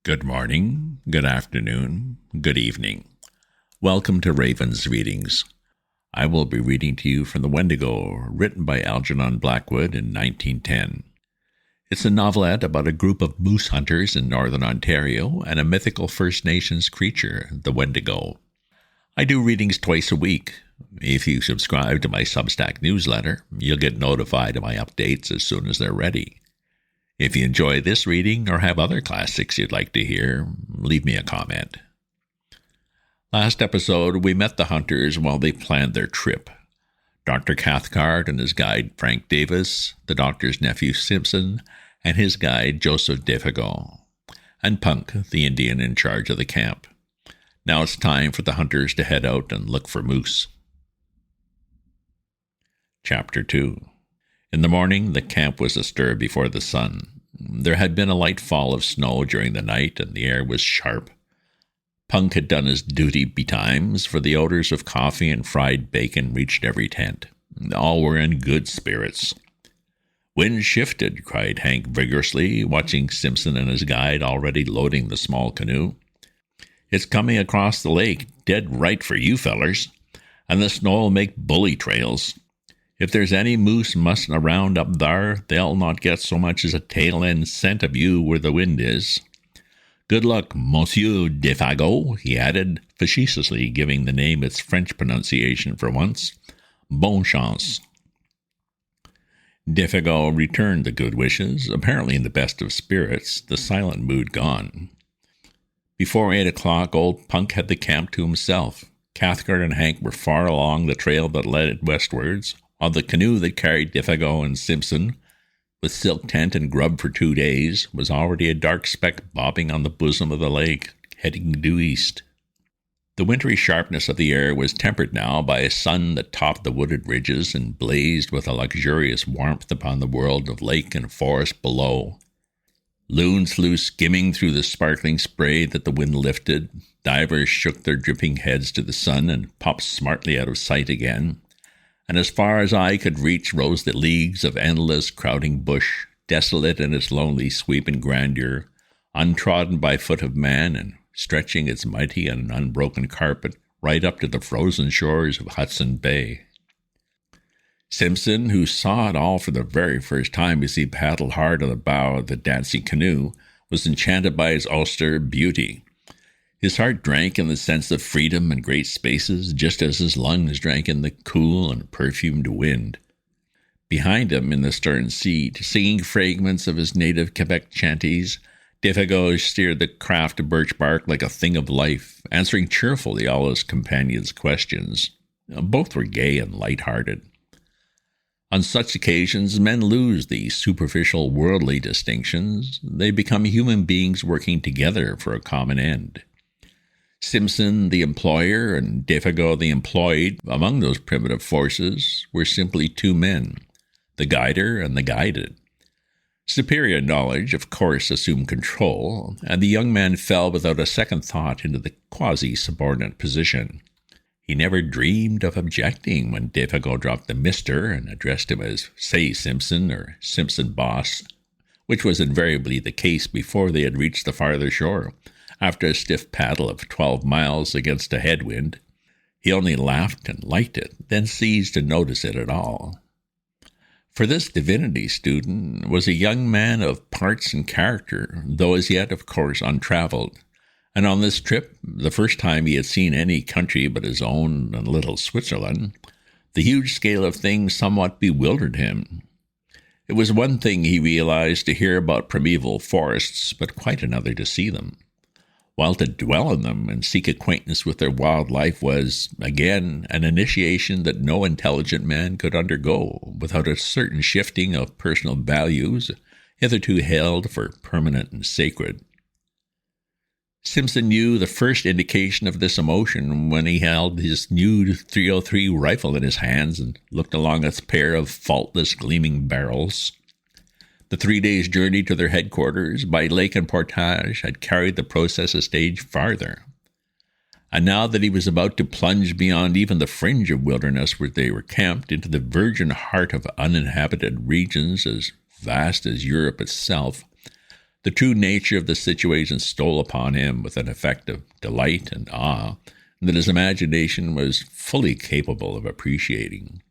Good morning, good afternoon, good evening. Welcome to Raven's Readings. I will be reading to you from the Wendigo, written by Algernon Blackwood in 1910. It's a novelette about a group of moose hunters in northern Ontario and a mythical First Nations creature, the Wendigo. I do readings twice a week. If you subscribe to my Substack newsletter, you'll get notified of my updates as soon as they're ready. If you enjoy this reading or have other classics you'd like to hear, leave me a comment. Last episode, we met the hunters while they planned their trip. Dr. Cathcart and his guide Frank Davis, the doctor's nephew Simpson, and his guide Joseph Defago, and Punk, the Indian in charge of the camp. Now it's time for the hunters to head out and look for moose. Chapter 2. In the morning, the camp was astir before the sun. There had been a light fall of snow during the night, and the air was sharp. Punk had done his duty betimes, for the odors of coffee and fried bacon reached every tent. All were in good spirits. "Wind shifted," cried Hank vigorously, watching Simpson and his guide already loading the small canoe. "It's coming across the lake, dead right for you fellers, and the snow'll make bully trails. If there's any moose mussing around up thar, they'll not get so much as a tail-end scent of you where the wind is. Good luck, Monsieur Defago," he added, facetiously giving the name its French pronunciation for once. "Bonne chance." Defago returned the good wishes, apparently in the best of spirits, the silent mood gone. Before 8 o'clock, old Punk had the camp to himself. Cathcart and Hank were far along the trail that led westwards, while the canoe that carried Defago and Simpson, with silk tent and grub for 2 days, was already a dark speck bobbing on the bosom of the lake, heading due east. The wintry sharpness of the air was tempered now by a sun that topped the wooded ridges and blazed with a luxurious warmth upon the world of lake and forest below. Loons flew skimming through the sparkling spray that the wind lifted. Divers shook their dripping heads to the sun and popped smartly out of sight again. And as far as eye could reach rose the leagues of endless crowding bush, desolate in its lonely sweep and grandeur, untrodden by foot of man, and stretching its mighty and unbroken carpet right up to the frozen shores of Hudson Bay. Simpson, who saw it all for the very first time as he paddled hard on the bow of the dancing canoe, was enchanted by its austere beauty. His heart drank in the sense of freedom and great spaces, just as his lungs drank in the cool and perfumed wind. Behind him, in the stern seat, singing fragments of his native Quebec chanties, Defago steered the craft of birch bark like a thing of life, answering cheerfully all his companions' questions. Both were gay and light-hearted. On such occasions, men lose the superficial worldly distinctions. They become human beings working together for a common end. Simpson, the employer, and Defago, the employed, among those primitive forces, were simply two men, the guider and the guided. Superior knowledge, of course, assumed control, and the young man fell without a second thought into the quasi-subordinate position. He never dreamed of objecting when Defago dropped the Mr. and addressed him as, say, Simpson or Simpson Boss, which was invariably the case before they had reached the farther shore. After a stiff paddle of 12 miles against a headwind, he only laughed and liked it, then ceased to notice it at all. For this divinity student was a young man of parts and character, though as yet, of course, untraveled. And on this trip, the first time he had seen any country but his own and little Switzerland, the huge scale of things somewhat bewildered him. It was one thing, he realized, to hear about primeval forests, but quite another to see them. While to dwell in them and seek acquaintance with their wild life was, again, an initiation that no intelligent man could undergo without a certain shifting of personal values hitherto held for permanent and sacred. Simpson knew the first indication of this emotion when he held his new .303 rifle in his hands and looked along its pair of faultless gleaming barrels. The 3 days' journey to their headquarters by lake and portage had carried the process a stage farther. And now that he was about to plunge beyond even the fringe of wilderness where they were camped into the virgin heart of uninhabited regions as vast as Europe itself, The true nature of the situation stole upon him with an effect of delight and awe that his imagination was fully capable of appreciating.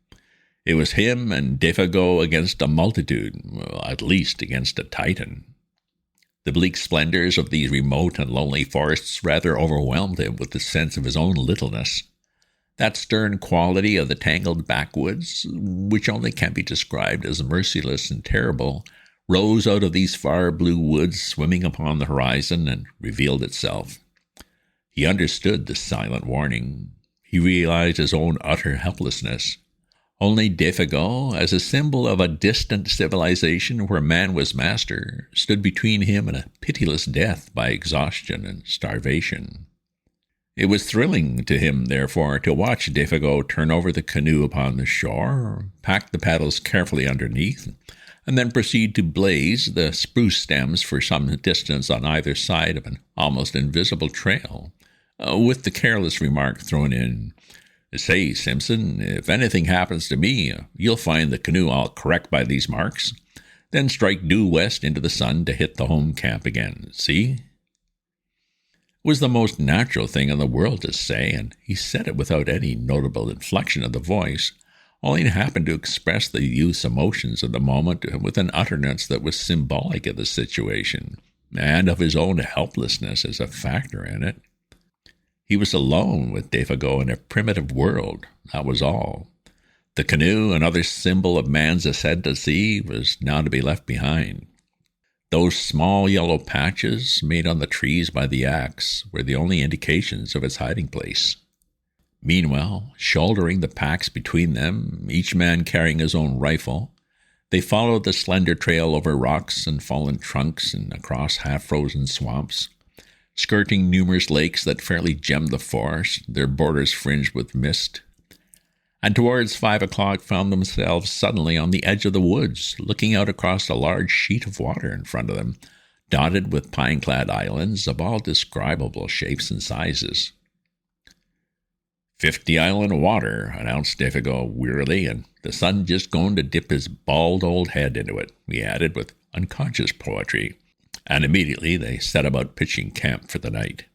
It was him and Defago against a multitude, well, at least against a titan. The bleak splendors of these remote and lonely forests rather overwhelmed him with the sense of his own littleness. That stern quality of the tangled backwoods, which only can be described as merciless and terrible, rose out of these far blue woods swimming upon the horizon and revealed itself. He understood the silent warning. He realized his own utter helplessness. Only Defago, as a symbol of a distant civilization where man was master, stood between him and a pitiless death by exhaustion and starvation. It was thrilling to him, therefore, to watch Defago turn over the canoe upon the shore, pack the paddles carefully underneath, and then proceed to blaze the spruce stems for some distance on either side of an almost invisible trail, with the careless remark thrown in, "Say, Simpson, if anything happens to me, you'll find the canoe all correct by these marks. Then strike due west into the sun to hit the home camp again. See?" It was the most natural thing in the world to say, and he said it without any notable inflection of the voice, only it happened to express the youth's emotions of the moment with an utterance that was symbolic of the situation, and of his own helplessness as a factor in it. He was alone with Defago in a primitive world, that was all. The canoe, another symbol of man's ascendancy, was now to be left behind. Those small yellow patches made on the trees by the axe were the only indications of its hiding place. Meanwhile, shouldering the packs between them, each man carrying his own rifle, they followed the slender trail over rocks and fallen trunks and across half-frozen swamps, skirting numerous lakes that fairly gemmed the forest, their borders fringed with mist, and towards 5 o'clock found themselves suddenly on the edge of the woods, looking out across a large sheet of water in front of them, dotted with pine-clad islands of all describable shapes and sizes. 50 island water, announced Defago wearily, and the sun just going to dip his bald old head into it, he added with unconscious poetry, and immediately they set about pitching camp for the night.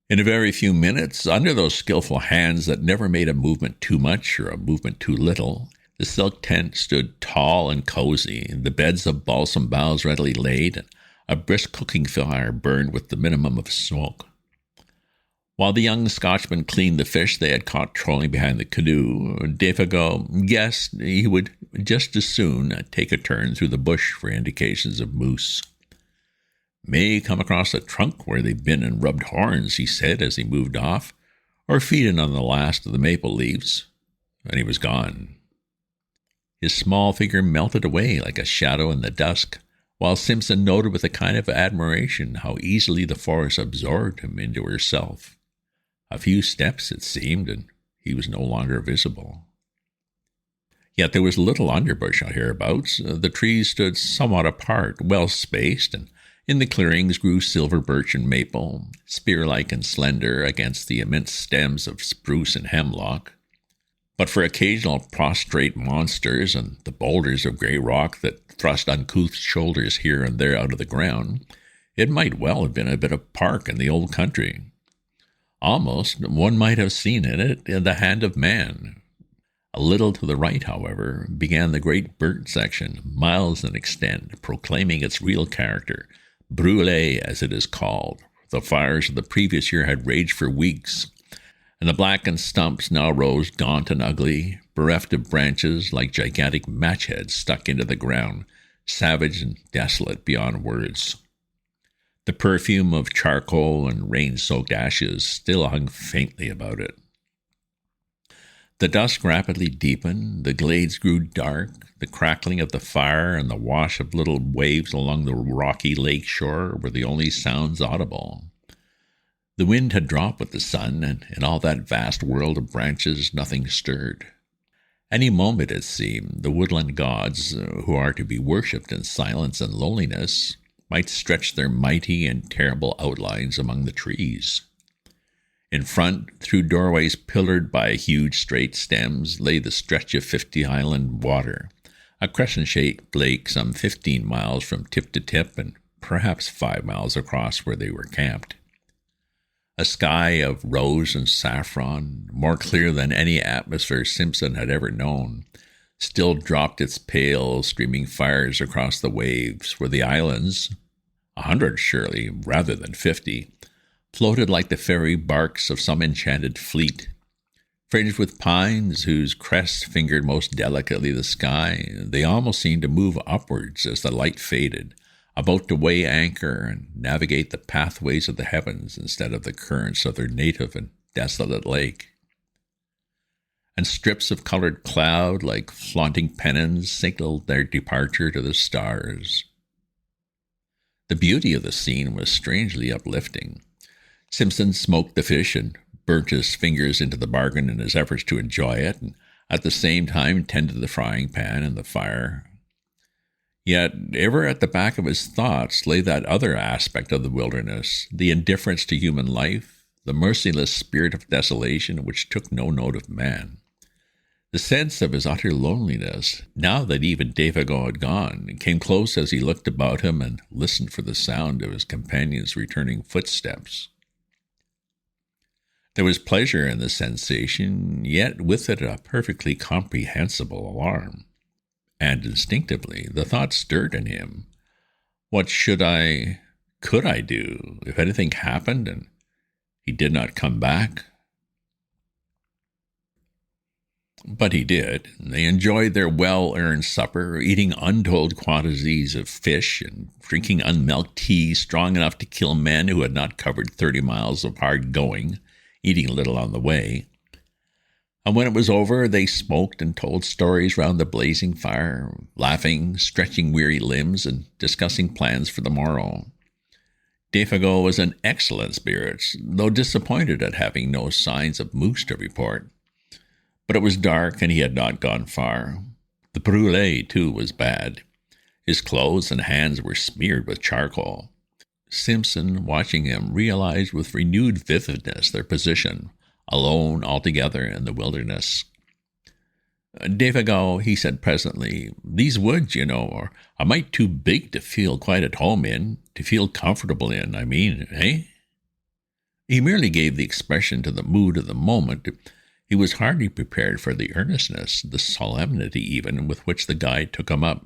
In a very few minutes, under those skillful hands that never made a movement too much or a movement too little, the silk tent stood tall and cozy, the beds of balsam boughs readily laid, and a brisk cooking fire burned with the minimum of smoke. While the young Scotchman cleaned the fish they had caught trolling behind the canoe, Defago guessed he would just as soon take a turn through the bush for indications of moose. "May come across a trunk where they've been and rubbed horns," he said as he moved off, "or feeding on the last of the maple leaves." And he was gone. His small figure melted away like a shadow in the dusk, while Simpson noted with a kind of admiration how easily the forest absorbed him into herself. A few steps, it seemed, and he was no longer visible. Yet there was little underbush hereabouts. The trees stood somewhat apart, well spaced, and in the clearings grew silver birch and maple, spear-like and slender against the immense stems of spruce and hemlock. But for occasional prostrate monsters and the boulders of grey rock that thrust uncouth shoulders here and there out of the ground, it might well have been a bit of park in the old country. Almost one might have seen in it the hand of man. A little to the right, however, began the great burnt section, miles in extent, proclaiming its real character, brûlé as it is called. The fires of the previous year had raged for weeks, and the blackened stumps now rose gaunt and ugly, bereft of branches like gigantic match-heads stuck into the ground, savage and desolate beyond words. The perfume of charcoal and rain-soaked ashes still hung faintly about it. The dusk rapidly deepened, the glades grew dark, the crackling of the fire and the wash of little waves along the rocky lake shore were the only sounds audible. The wind had dropped with the sun, and in all that vast world of branches nothing stirred. Any moment, it seemed, the woodland gods, who are to be worshipped in silence and loneliness, might stretch their mighty and terrible outlines among the trees. In front, through doorways pillared by huge straight stems, lay the stretch of 50 island water, a crescent-shaped lake some 15 miles from tip to tip and perhaps 5 miles across where they were camped. A sky of rose and saffron, more clear than any atmosphere Simpson had ever known, still dropped its pale, streaming fires across the waves, where the islands, 100 surely, rather than 50, floated like the fairy barks of some enchanted fleet. Fringed with pines whose crests fingered most delicately the sky, they almost seemed to move upwards as the light faded, about to weigh anchor and navigate the pathways of the heavens instead of the currents of their native and desolate lake. And strips of colored cloud, like flaunting pennons, signaled their departure to the stars. The beauty of the scene was strangely uplifting. Simpson smoked the fish and burnt his fingers into the bargain in his efforts to enjoy it, and at the same time tended the frying pan and the fire. Yet ever at the back of his thoughts lay that other aspect of the wilderness, the indifference to human life, the merciless spirit of desolation which took no note of man. The sense of his utter loneliness, now that even Defago had gone, came close as he looked about him and listened for the sound of his companion's returning footsteps. There was pleasure in the sensation, yet with it a perfectly comprehensible alarm. And instinctively, the thought stirred in him. What could I do, if anything happened and he did not come back? But he did. They enjoyed their well-earned supper, eating untold quantities of fish and drinking unmilked tea strong enough to kill men who had not covered 30 miles of hard going, eating little on the way. And when it was over, they smoked and told stories round the blazing fire, laughing, stretching weary limbs, and discussing plans for the morrow. Defago was in excellent spirits, though disappointed at having no signs of moose to report. But it was dark, and he had not gone far. The brûlée, too, was bad. His clothes and hands were smeared with charcoal. Simpson, watching him, realized with renewed vividness their position, alone altogether in the wilderness. "Defago," he said presently, "these woods, are a mite too big to feel quite at home in, to feel comfortable in, I mean, eh?" He merely gave the expression to the mood of the moment. He was hardly prepared for the earnestness, the solemnity even, with which the guide took him up.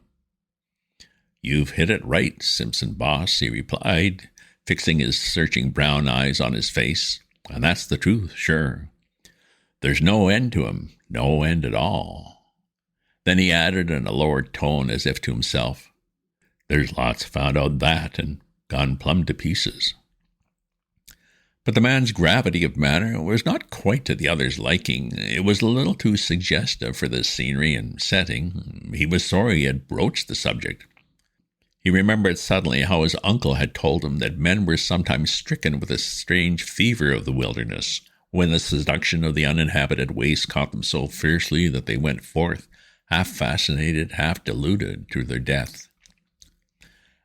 "You've hit it right, Simpson boss," he replied, fixing his searching brown eyes on his face. "And that's the truth, sure. There's no end to 'em, no end at all." Then he added in a lowered tone as if to himself, "There's lots found out that and gone plumb to pieces." But the man's gravity of manner was not quite to the other's liking. It was a little too suggestive for this scenery and setting. He was sorry he had broached the subject. He remembered suddenly how his uncle had told him that men were sometimes stricken with a strange fever of the wilderness, when the seduction of the uninhabited waste caught them so fiercely that they went forth, half fascinated, half deluded, to their death.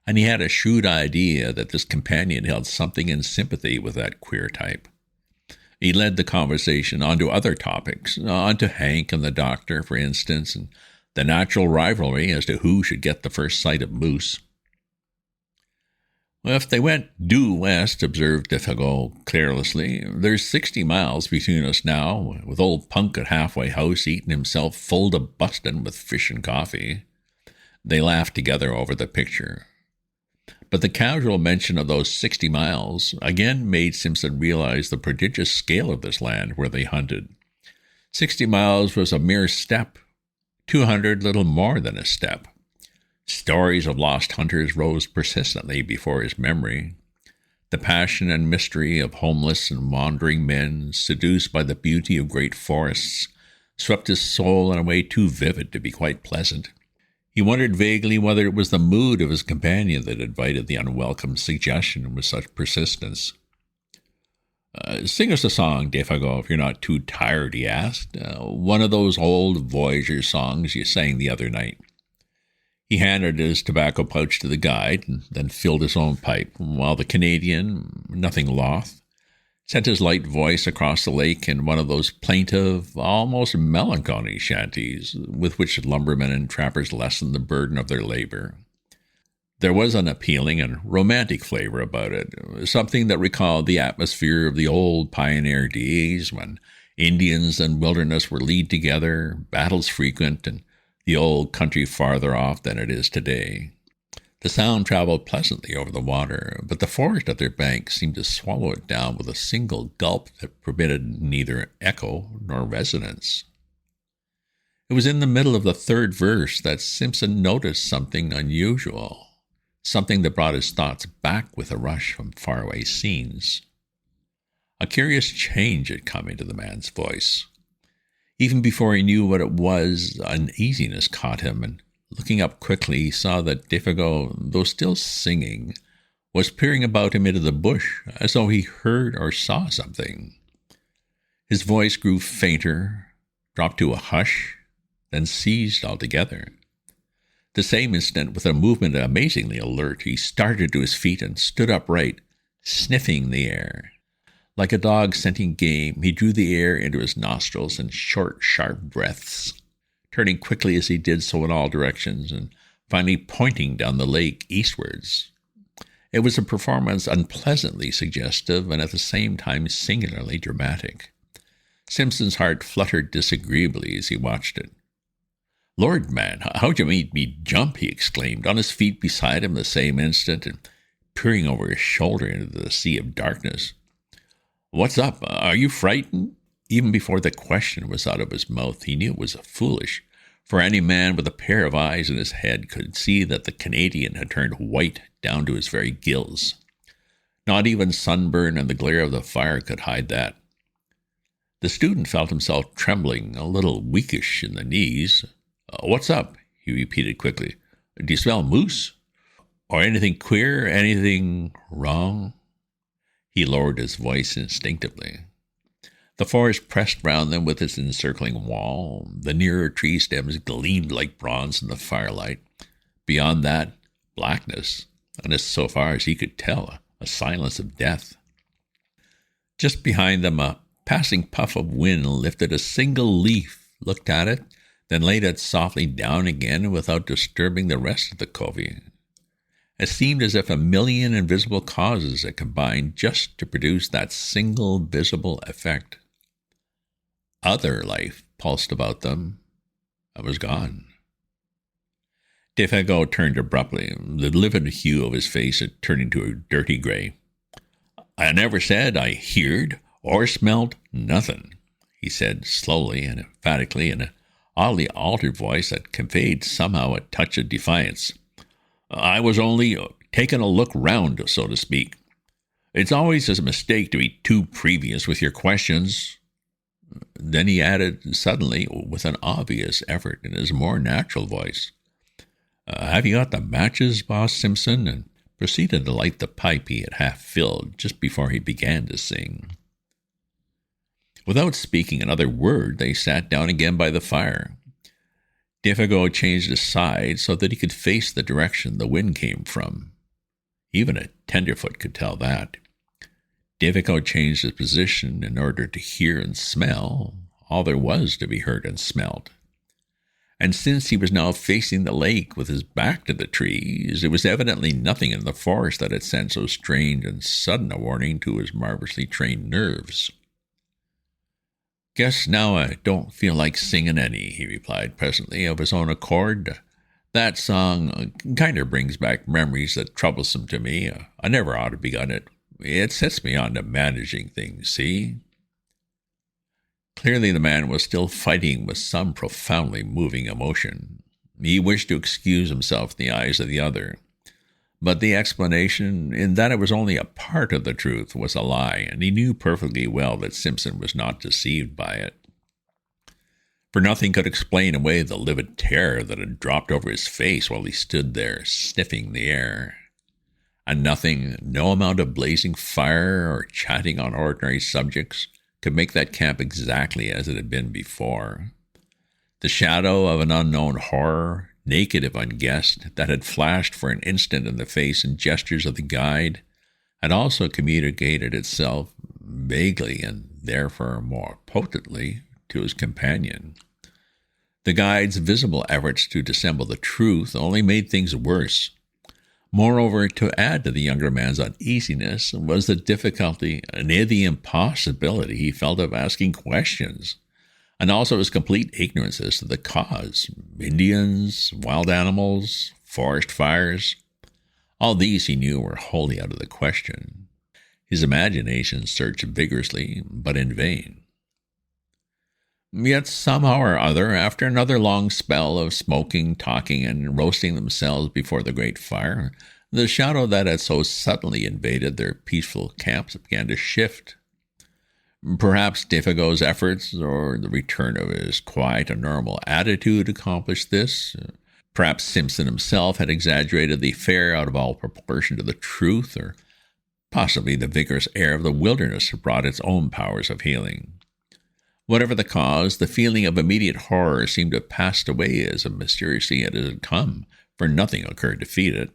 And he had a shrewd idea that this companion held something in sympathy with that queer type. He led the conversation onto other topics, onto Hank and the doctor, for instance, and the natural rivalry as to who should get the first sight of moose. "Well, if they went due west," observed Defago carelessly, "there's 60 miles between us now, with old Punk at Halfway House eating himself full to bustin' with fish and coffee." They laughed together over the picture. But the casual mention of those 60 miles again made Simpson realize the prodigious scale of this land where they hunted. 60 miles was a mere step, 200 little more than a step. Stories of lost hunters rose persistently before his memory. The passion and mystery of homeless and wandering men, seduced by the beauty of great forests, swept his soul in a way too vivid to be quite pleasant. He wondered vaguely whether it was the mood of his companion that invited the unwelcome suggestion with such persistence. "Sing us a song, Defago, if you're not too tired," he asked. "One of those old Voyager songs you sang the other night." He handed his tobacco pouch to the guide and then filled his own pipe, while the Canadian, nothing loth, sent his light voice across the lake in one of those plaintive, almost melancholy shanties with which lumbermen and trappers lessen the burden of their labor. There was an appealing and romantic flavor about it, something that recalled the atmosphere of the old pioneer days when Indians and wilderness were leagued together, battles frequent, and the old country farther off than it is today. The sound traveled pleasantly over the water, but the forest at their banks seemed to swallow it down with a single gulp that permitted neither echo nor resonance. It was in the middle of the third verse that Simpson noticed something unusual, something that brought his thoughts back with a rush from faraway scenes. A curious change had come into the man's voice. Even before he knew what it was, uneasiness caught him, and looking up quickly, he saw that Defago, though still singing, was peering about him into the bush, as though he heard or saw something. His voice grew fainter, dropped to a hush, then ceased altogether. The same instant, with a movement amazingly alert, he started to his feet and stood upright, sniffing the air. Like a dog scenting game, he drew the air into his nostrils in short, sharp breaths, turning quickly as he did so in all directions, and finally pointing down the lake eastwards. It was a performance unpleasantly suggestive and at the same time singularly dramatic. Simpson's heart fluttered disagreeably as he watched it. "Lord, man, how'd you make me jump?" he exclaimed, on his feet beside him the same instant, and peering over his shoulder into the sea of darkness. "What's up? Are you frightened?" Even before the question was out of his mouth, he knew it was foolish, for any man with a pair of eyes in his head could see that the Canadian had turned white down to his very gills. Not even sunburn and the glare of the fire could hide that. The student felt himself trembling, a little weakish in the knees. "What's up?" he repeated quickly. "Do you smell moose? Or anything queer, anything wrong?" He lowered his voice instinctively. The forest pressed round them with its encircling wall. The nearer tree stems gleamed like bronze in the firelight. Beyond that, blackness, and as so far as he could tell, a silence of death. Just behind them, a passing puff of wind lifted a single leaf, looked at it, then laid it softly down again without disturbing the rest of the covey. It seemed as if a million invisible causes had combined just to produce that single visible effect. Other life pulsed about them and was gone. Defago turned abruptly, the livid hue of his face turning to a dirty gray. "I never said I heard or smelled nothing," he said slowly and emphatically in an oddly altered voice that conveyed somehow a touch of defiance. "I was only taking a look round, so to speak. It's always a mistake to be too previous with your questions." Then he added suddenly, with an obvious effort in his more natural voice, "Have you got the matches, Boss Simpson?" and proceeded to light the pipe he had half filled just before he began to sing. Without speaking another word, they sat down again by the fire. Defago changed his side so that he could face the direction the wind came from. Even a tenderfoot could tell that. Defago changed his position in order to hear and smell all there was to be heard and smelled. And since he was now facing the lake with his back to the trees, it was evidently nothing in the forest that had sent so strange and sudden a warning to his marvelously trained nerves. "Guess now I don't feel like singing any," he replied presently of his own accord. "That song kinder brings back memories that troublesome to me. I never ought to begun it. It sets me on to managing things, see?" Clearly the man was still fighting with some profoundly moving emotion. He wished to excuse himself in the eyes of the other. But the explanation, in that it was only a part of the truth, was a lie, and he knew perfectly well that Simpson was not deceived by it. For nothing could explain away the livid terror that had dropped over his face while he stood there, sniffing the air. And nothing, no amount of blazing fire or chatting on ordinary subjects, could make that camp exactly as it had been before. The shadow of an unknown horror, naked if unguessed, that had flashed for an instant in the face and gestures of the guide, had also communicated itself, vaguely and therefore more potently to his companion. The guide's visible efforts to dissemble the truth only made things worse. Moreover, to add to the younger man's uneasiness was the difficulty, nay, the impossibility he felt of asking questions, and also his complete ignorance as to the cause. Indians, wild animals, forest fires, all these he knew were wholly out of the question. His imagination searched vigorously, but in vain. Yet somehow or other, after another long spell of smoking, talking, and roasting themselves before the great fire, the shadow that had so suddenly invaded their peaceful camps began to shift. Perhaps Defago's efforts, or the return of his quiet and normal attitude, accomplished this. Perhaps Simpson himself had exaggerated the affair out of all proportion to the truth, or possibly the vigorous air of the wilderness had brought its own powers of healing. Whatever the cause, the feeling of immediate horror seemed to have passed away as mysteriously as it had come, for nothing occurred to feed it.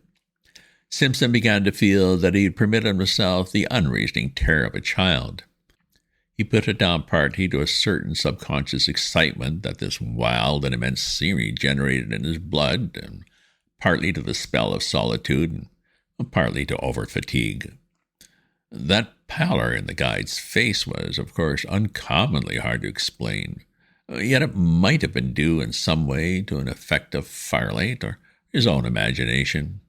Simpson began to feel that he had permitted himself the unreasoning terror of a child. He put it down partly to a certain subconscious excitement that this wild and immense scenery generated in his blood, and partly to the spell of solitude, and partly to over-fatigue. That pallor in the guide's face was, of course, uncommonly hard to explain, yet it might have been due in some way to an effect of firelight or his own imagination.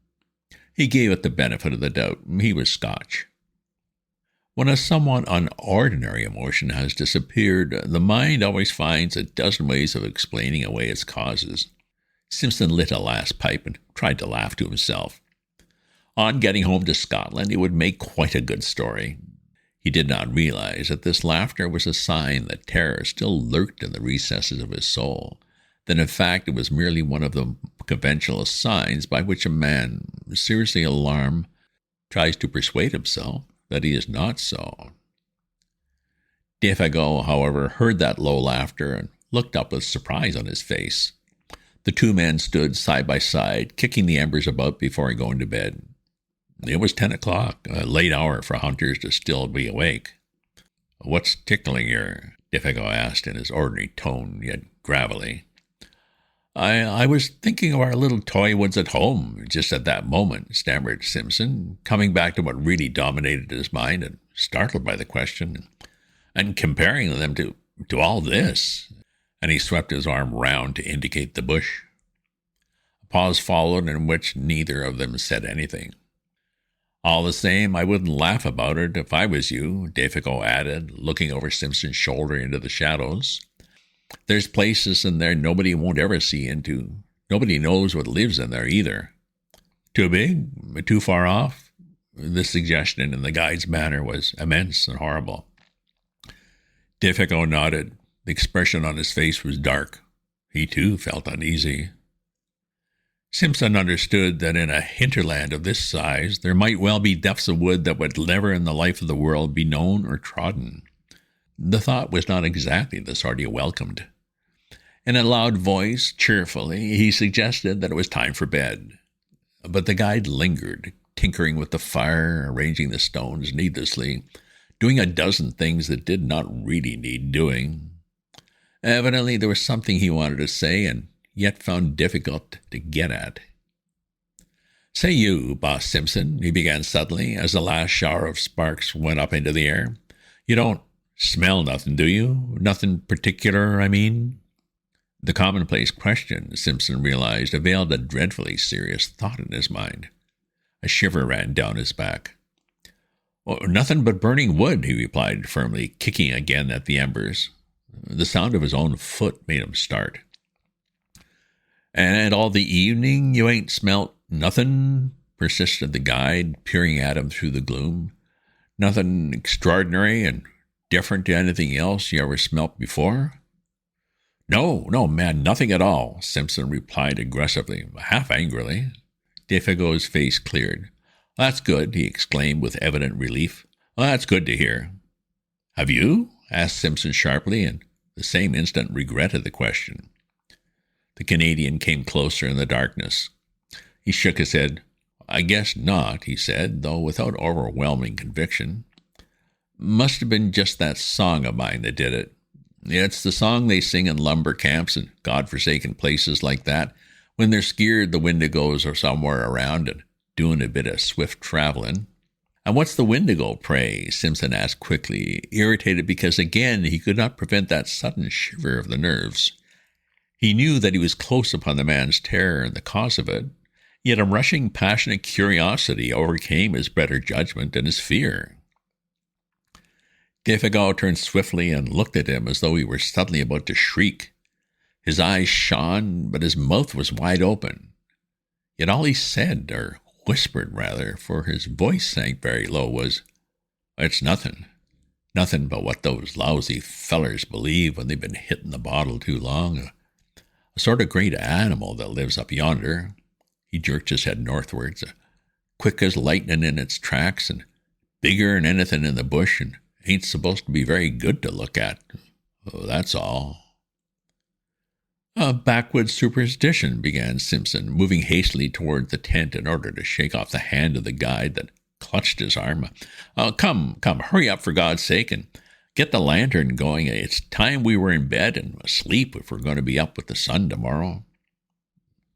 He gave it the benefit of the doubt. He was Scotch. When a somewhat unordinary emotion has disappeared, the mind always finds a dozen ways of explaining away its causes. Simpson lit a last pipe and tried to laugh to himself. On getting home to Scotland, it would make quite a good story. He did not realize that this laughter was a sign that terror still lurked in the recesses of his soul, that in fact it was merely one of the conventional signs by which a man, seriously alarmed, tries to persuade himself that he is not so. Defago, however, heard that low laughter and looked up with surprise on his face. The two men stood side by side, kicking the embers about before going to bed. It was 10 o'clock, a late hour for hunters to still be awake. "What's tickling you?" Defago asked in his ordinary tone, yet gravelly. I was thinking of our little toy woods at home, just at that moment," stammered Simpson, coming back to what really dominated his mind and startled by the question, "and comparing them to all this." And he swept his arm round to indicate the bush. A pause followed in which neither of them said anything. "All the same, I wouldn't laugh about it if I was you," Defago added, looking over Simpson's shoulder into the shadows. "There's places in there nobody won't ever see into. Nobody knows what lives in there either." "Too big? Too far off?" The suggestion in the guide's manner was immense and horrible. Defago nodded. The expression on his face was dark. He, too, felt uneasy. Simpson understood that in a hinterland of this size there might well be depths of wood that would never in the life of the world be known or trodden. The thought was not exactly the sort he welcomed. In a loud voice, cheerfully, he suggested that it was time for bed. But the guide lingered, tinkering with the fire, arranging the stones needlessly, doing a dozen things that did not really need doing. Evidently there was something he wanted to say and yet found difficult to get at. "Say you, Boss Simpson," he began suddenly, as the last shower of sparks went up into the air. "You don't smell nothing, do you? Nothing particular, I mean?" The commonplace question, Simpson realized, veiled a dreadfully serious thought in his mind. A shiver ran down his back. "Oh, nothing but burning wood," he replied firmly, kicking again at the embers. The sound of his own foot made him start. "And all the evening you ain't smelt nothing?" persisted the guide, peering at him through the gloom. "Nothing extraordinary and different to anything else you ever smelt before?" No, man, nothing at all," Simpson replied aggressively, half angrily. Defago's face cleared. "That's good," he exclaimed with evident relief. "That's good to hear." "Have you?" asked Simpson sharply, and the same instant regretted the question. The Canadian came closer in the darkness. He shook his head. "I guess not," he said, though without overwhelming conviction. Must have been just that song of mine that did it. It's the song they sing in lumber camps and godforsaken places like that when they're scared the Wendigos are somewhere around and doing a bit of swift traveling. And what's the Wendigo, pray? Simpson asked quickly, irritated because again he could not prevent that sudden shiver of the nerves. He knew that he was close upon the man's terror and the cause of it, yet a rushing, passionate curiosity overcame his better judgment and his fear. Defago turned swiftly and looked at him as though he were suddenly about to shriek. His eyes shone, but his mouth was wide open. Yet all he said, or whispered rather, for his voice sank very low, was, "It's nothing. Nothing but what those lousy fellers believe when they've been hitting the bottle too long. A sort of great animal that lives up yonder." He jerked his head northwards, quick as lightning in its tracks, and bigger than anything in the bush, and ain't supposed to be very good to look at. Oh, that's all. "A backwoods superstition," began Simpson, moving hastily toward the tent in order to shake off the hand of the guide that clutched his arm. Come, hurry up for God's sake, and get the lantern going. It's time we were in bed and asleep if we're going to be up with the sun tomorrow."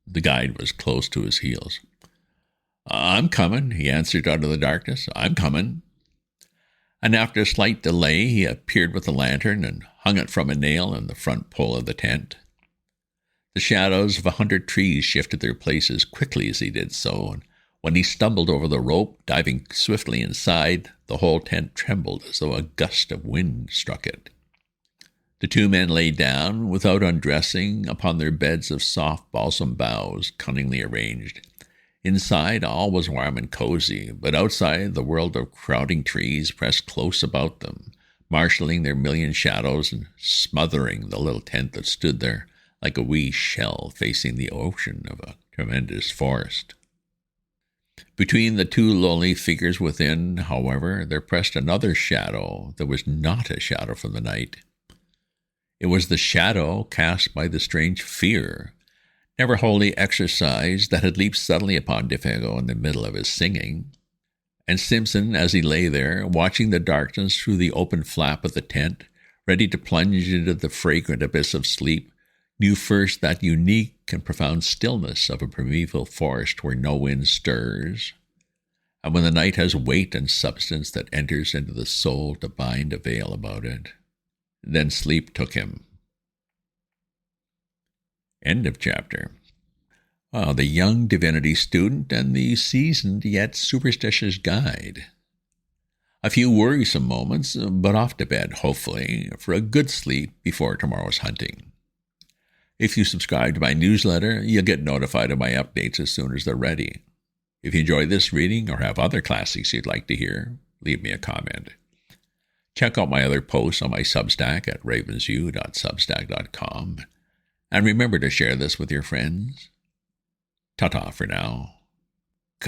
The guide was close to his heels. "I'm coming," he answered out of the darkness. "I'm coming." And after a slight delay, he appeared with the lantern and hung it from a nail in the front pole of the tent. The shadows of 100 trees shifted their places quickly as he did so, and when he stumbled over the rope, diving swiftly inside, the whole tent trembled as though a gust of wind struck it. The two men lay down, without undressing, upon their beds of soft balsam boughs, cunningly arranged. Inside, all was warm and cozy, but outside, the world of crowding trees pressed close about them, marshalling their million shadows and smothering the little tent that stood there like a wee shell facing the ocean of a tremendous forest. Between the two lonely figures within, however, there pressed another shadow that was not a shadow from the night. It was the shadow cast by the strange fear, never wholly exorcised, that had leaped suddenly upon Defago in the middle of his singing. And Simpson, as he lay there, watching the darkness through the open flap of the tent, ready to plunge into the fragrant abyss of sleep, knew first that unique and profound stillness of a primeval forest where no wind stirs, and when the night has weight and substance that enters into the soul to bind a veil about it. Then sleep took him. End of chapter. The young divinity student and the seasoned yet superstitious guide. A few worrisome moments, but off to bed, hopefully, for a good sleep before tomorrow's hunting. If you subscribe to my newsletter, you'll get notified of my updates as soon as they're ready. If you enjoy this reading or have other classics you'd like to hear, leave me a comment. Check out my other posts on my Substack at ravensview.substack.com. And remember to share this with your friends. Ta-ta for now.